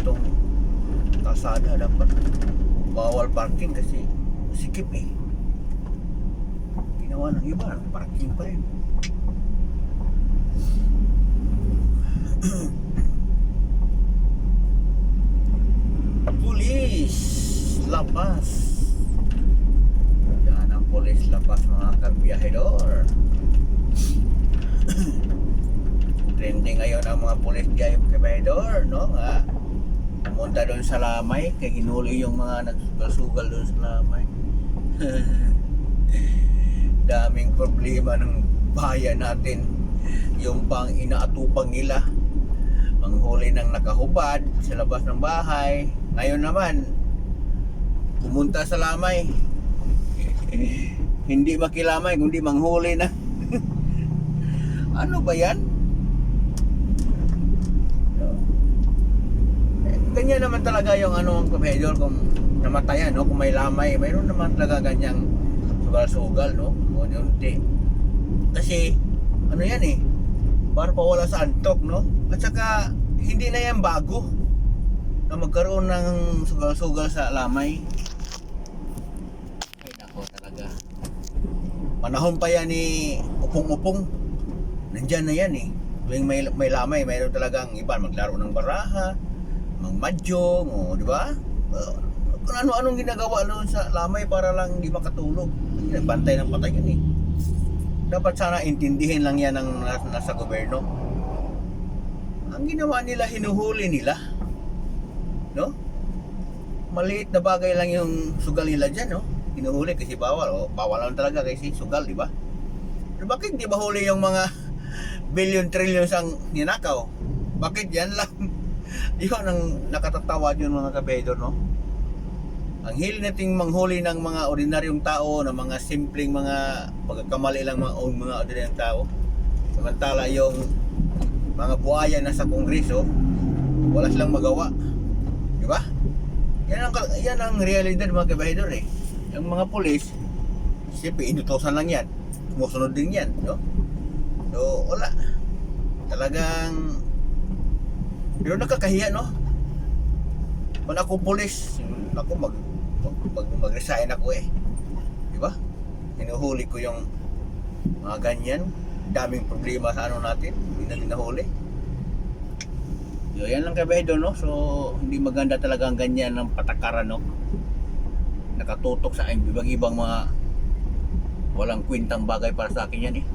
gantong kalsada dapat bawal parking kasi sikip eh. Ginawa ng iba, parking pa rin. Pulis lapas. Yan ang pulis lapas, mga kabiyahedor. Trending ngayon ang mga pulis kabiyahedor, no? Pumunta doon sa Lamay, kaya hinuli yung mga nagsugal-sugal doon sa Lamay. Daming problema ng bayan natin. Yung pang inaatupang nila, manghuli ng nakahubad sa labas ng bahay. Ngayon naman, pumunta sa Lamay, hindi makilamay kundi manghuli na. Ano ba yan? Ganyan naman talaga yung ang kabiyahedor kung namatayan, no? Kung may lamay, mayroon naman talaga ganyang sugal-sugal, no? Unti. Kasi ano yan eh, para pawala sa antok, no? At saka hindi na yan bago na magkaroon ng sugal-sugal sa lamay. Ay nako talaga. Panahon pa yan ni upong-upong. Nandyan na yan eh. Tuwing may lamay, mayroon talagang iba maglaro ng baraha, magmadyong, o di ba? Kung ano-anong ginagawa doon sa lamay para lang hindi makatulog. Bantay ng patay yan eh. Dapat sana intindihin lang yan ng nasa gobyerno. Ang ginawa nila, hinuhuli nila, no? Maliit na bagay lang yung sugal nila dyan, no? Hinuhuli kasi bawal, o bawal lang talaga kasi sugal, di ba? Pero bakit di ba huli yung mga billion trillion ang ninakaw? Bakit yan lang? Yun ang nakatatawa yun, mga kabiyahedor, no? Ang hili nating manghuli ng mga ordinaryong tao, ng mga simpleng mga pagkakamali lang mga ordinaryong tao. Samantala yung mga buhaya na sa kongreso, wala silang magawa. Di ba? Yan ang realidad, mga kabiyahedor eh. Yung mga pulis, siyempre inutosan lang yan. Sumusunod din yan, no? So, wala. Talagang pero nakakahiya, no? Kung ako pulis, ako mag-resign ako eh. Di ba? Hinuhuli ko yung mga ganyan. Daming problema sa ano natin. Hindi natin nahuli. So, yan lang kabiyahedor, no? So, hindi maganda talaga ang ganyan ng patakaran, no? Nakatutok sa ibang-ibang mga walang kwentang bagay para sa akin yan eh.